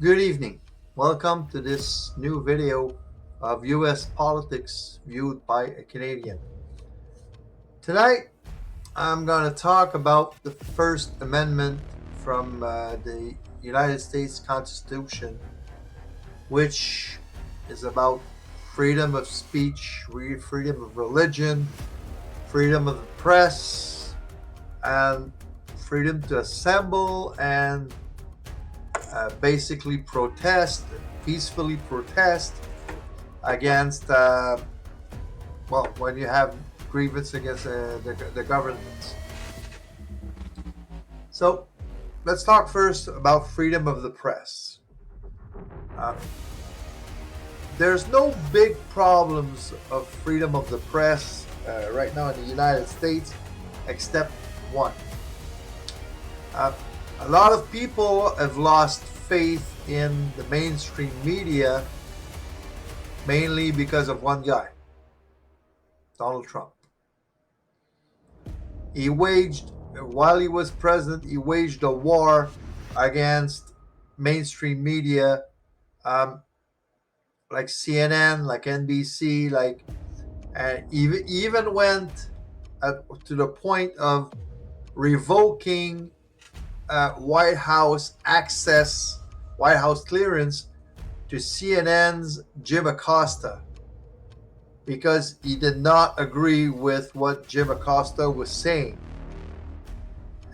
Good evening. Welcome to this new video of US politics viewed by a Canadian. Tonight, I'm going to talk about the First Amendment from the United States Constitution, which is about freedom of speech, freedom of religion, freedom of the press, and freedom to assemble and basically protest, peacefully protest against, when you have grievance against the government. So let's talk first about freedom of the press. Uh, there's no big problems of freedom of the press right now in the United States, except one. Uh, a lot of people have lost faith in the mainstream media, mainly because of one guy, Donald Trump. While he was president, he waged a war against mainstream media, um, like CNN, like NBC, and even went to the point of revoking White House access, White House clearance to CNN's Jim Acosta, because he did not agree with what Jim Acosta was saying.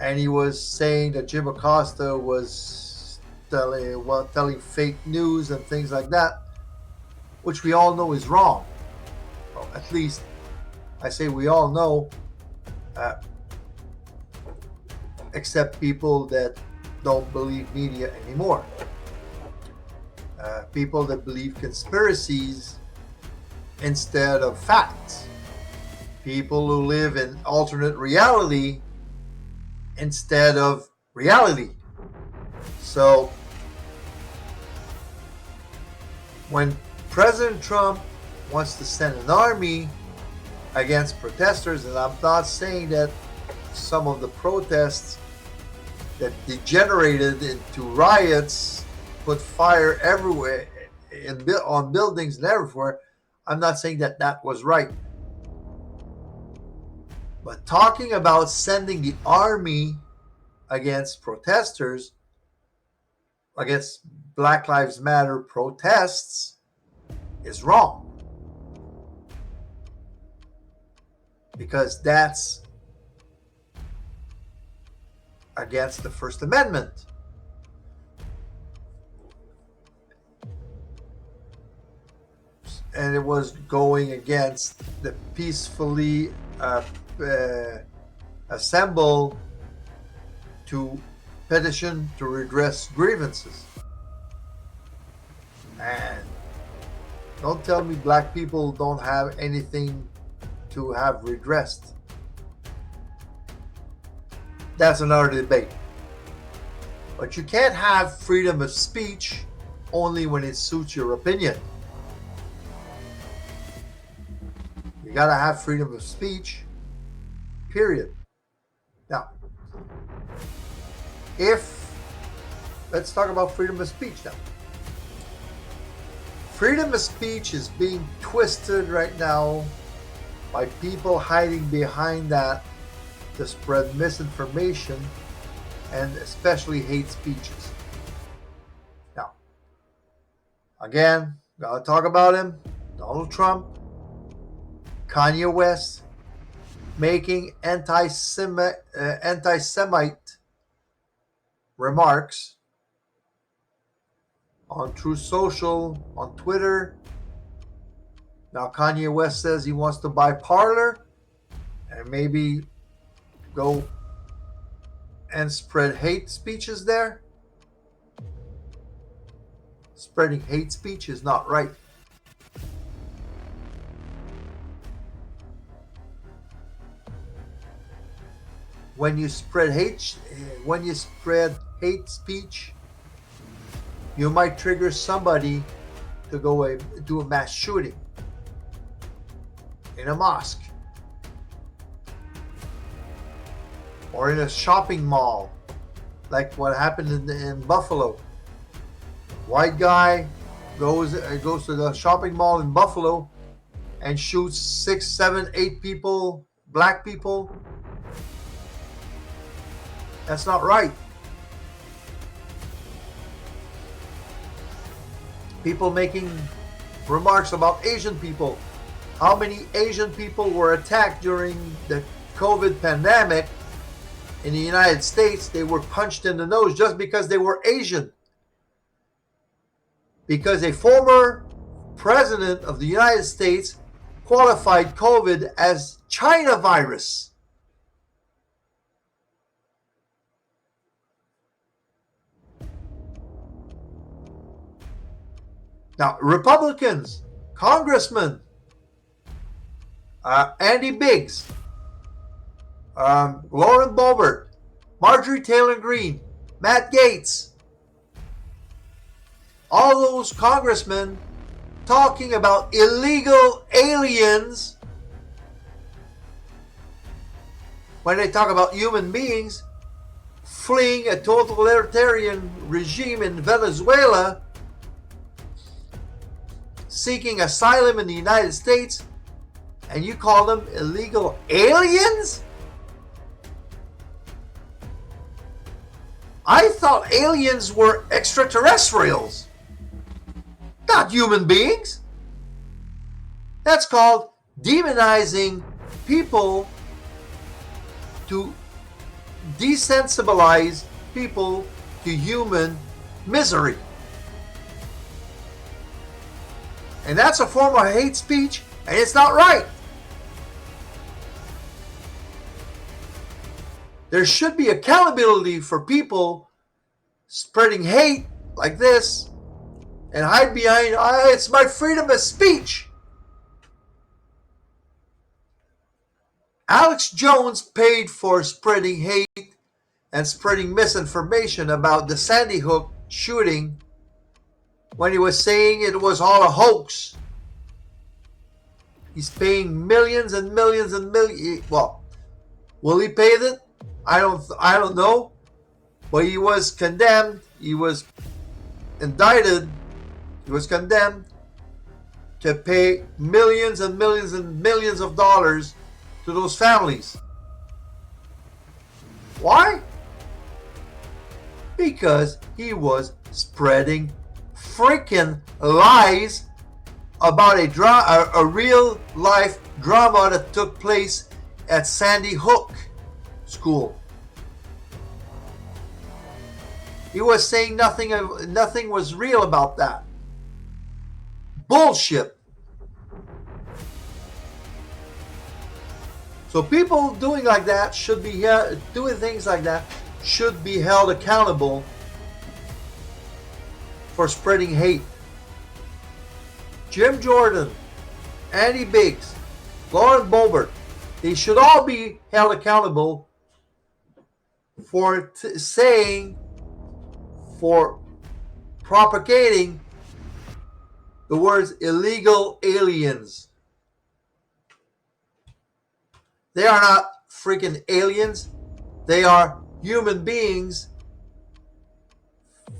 And he was saying that Jim Acosta was telling fake news and things like that, which we all know is wrong. Well, at least I say we all know, uh, except people that don't believe media anymore. People that believe conspiracies instead of facts. People who live in alternate reality instead of reality. So when President Trump wants to send an army against protesters, and I'm not saying that some of the protests that degenerated into riots, put fire everywhere on buildings and everywhere, I'm not saying that that was right. But talking about sending the army against protesters, against Black Lives Matter protests, is wrong. Because that's against the First Amendment. And it was going against the peacefully assemble to petition to redress grievances. And don't tell me black people don't have anything to have redressed. That's another debate. But you can't have freedom of speech only when it suits your opinion. You gotta have freedom of speech, period. Now, let's talk about freedom of speech now. Freedom of speech is being twisted right now by people hiding behind that to spread misinformation and especially hate speeches. Now, again, gotta talk about him, Donald Trump, Kanye West, making anti-Semite remarks on Truth Social, on Twitter. Now Kanye West says he wants to buy Parler and maybe go and spread hate speeches there. Spreading hate speech is not right. When you spread hate speech, you might trigger somebody to go do a mass shooting in a mosque or in a shopping mall, like what happened in Buffalo. White guy goes to the shopping mall in Buffalo and shoots 6, 7, 8 people, black people. That's not right. People making remarks about Asian people. How many Asian people were attacked during the COVID pandemic in the United States? They were punched in the nose just because they were Asian. Because a former president of the United States qualified COVID as China virus. Now, Republicans, Congressman Andy Biggs, Lauren Boebert, Marjorie Taylor Greene, Matt Gaetz, all those congressmen talking about illegal aliens when they talk about human beings fleeing a totalitarian regime in Venezuela, seeking asylum in the United States, and you call them illegal aliens? I thought aliens were extraterrestrials, not human beings. That's called demonizing people to desensibilize people to human misery. And that's a form of hate speech, and it's not right. There should be accountability for people spreading hate like this and hide behind, it's my freedom of speech. Alex Jones paid for spreading hate and spreading misinformation about the Sandy Hook shooting when he was saying it was all a hoax. He's paying millions and millions and millions. Well, will he pay it? I don't know. But he was condemned. He was indicted. He was condemned to pay millions and millions and millions of dollars to those families. Why? Because he was spreading freaking lies about a real life drama that took place at Sandy Hook School. He was saying nothing was real about that. Bullshit. So people doing like that should be doing things like that should be held accountable for spreading hate. Jim Jordan, Andy Biggs, Lauren Boebert, they should all be held accountable for for propagating the words illegal aliens. They are not freaking aliens. They are human beings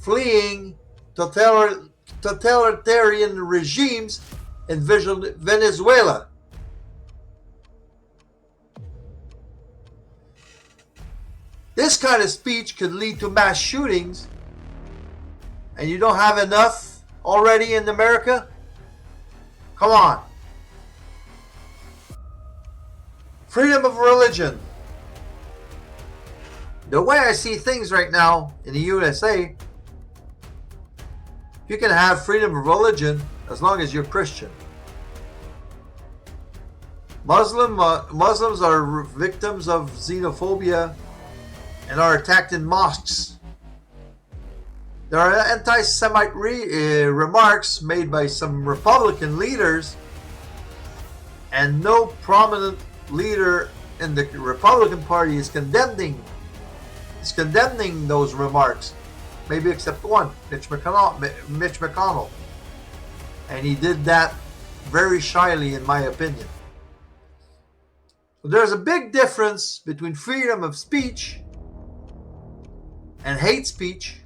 fleeing totalitarian regimes in Venezuela. This kind of speech could lead to mass shootings, and you don't have enough already in America? Come on. Freedom of religion. The way I see things right now in the USA, you can have freedom of religion as long as you're Christian. Muslims are victims of xenophobia and are attacked in mosques. There are anti-Semite remarks made by some Republican leaders, and no prominent leader in the Republican Party is condemning those remarks. Maybe except one, Mitch McConnell. And he did that very shyly, in my opinion. So there's a big difference between freedom of speech and hate speech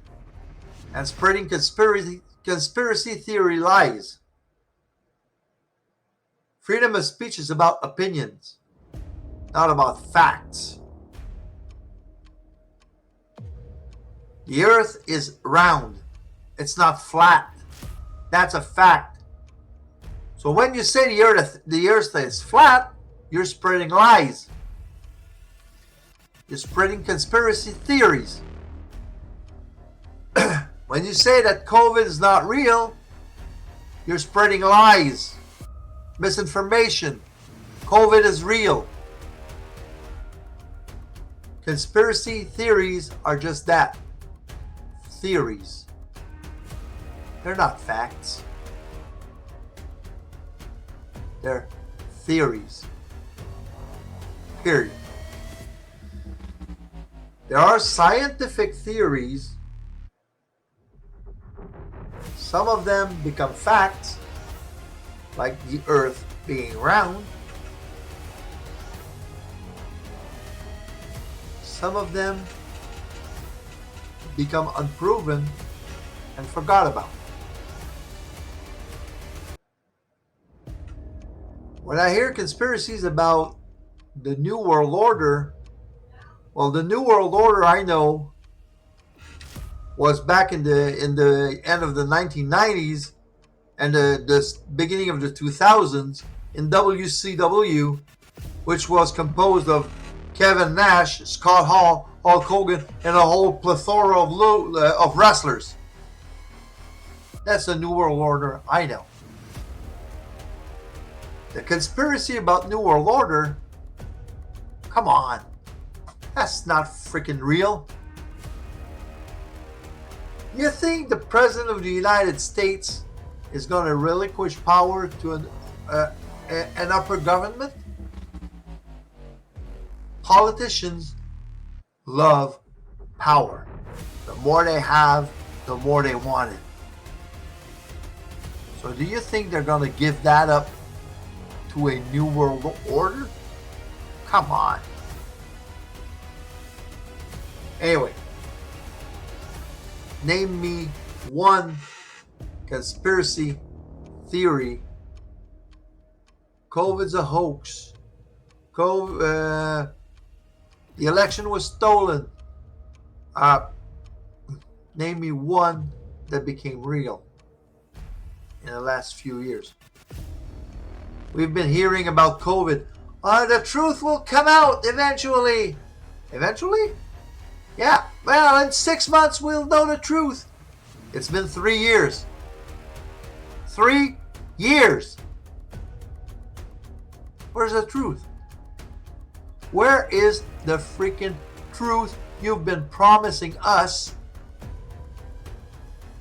and spreading conspiracy theory lies. Freedom of speech is about opinions, not about facts. The earth is round. It's not flat. That's a fact. So when you say the earth is flat, you're spreading lies. You're spreading conspiracy theories. When you say that COVID is not real, you're spreading lies, misinformation. COVID is real. Conspiracy theories are just that. Theories. They're not facts. They're theories. Period. There are scientific theories. Some of them become facts, like the earth being round. Some of them become unproven and forgot about. When I hear conspiracies about the New World Order, well, the New World Order I know was back in the end of the 1990s and the beginning of the 2000s in WCW, which was composed of Kevin Nash, Scott Hall, Hulk Hogan, and a whole plethora of wrestlers. That's the New World Order I know. The conspiracy about New World Order, come on, that's not freaking real. You think the President of the United States is going to relinquish power to an upper government? Politicians love power. The more they have, the more they want it. So do you think they're going to give that up to a New World Order? Come on. Anyway, name me one conspiracy theory. COVID's a hoax. The election was stolen. Name me one that became real in the last few years. We've been hearing about COVID. The truth will come out eventually. Eventually? Yeah, well, in 6 months we'll know the truth. It's been 3 years. 3 years. Where's the truth? Where is the freaking truth you've been promising us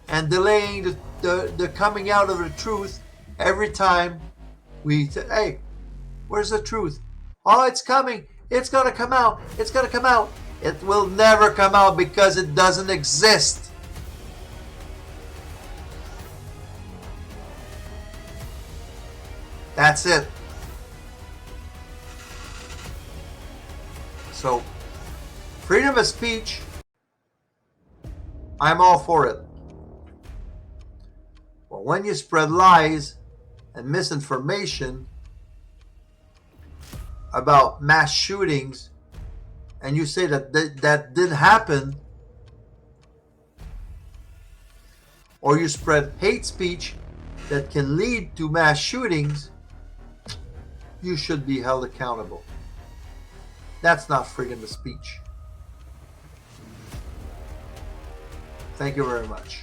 and delaying the coming out of the truth every time we say, hey, where's the truth? Oh, it's coming. It's going to come out. It's going to come out. It will never come out because it doesn't exist. That's it. So, freedom of speech, I'm all for it. But when you spread lies and misinformation about mass shootings, and you say that that did happen, or you spread hate speech that can lead to mass shootings, you should be held accountable. That's not freedom of speech. Thank you very much.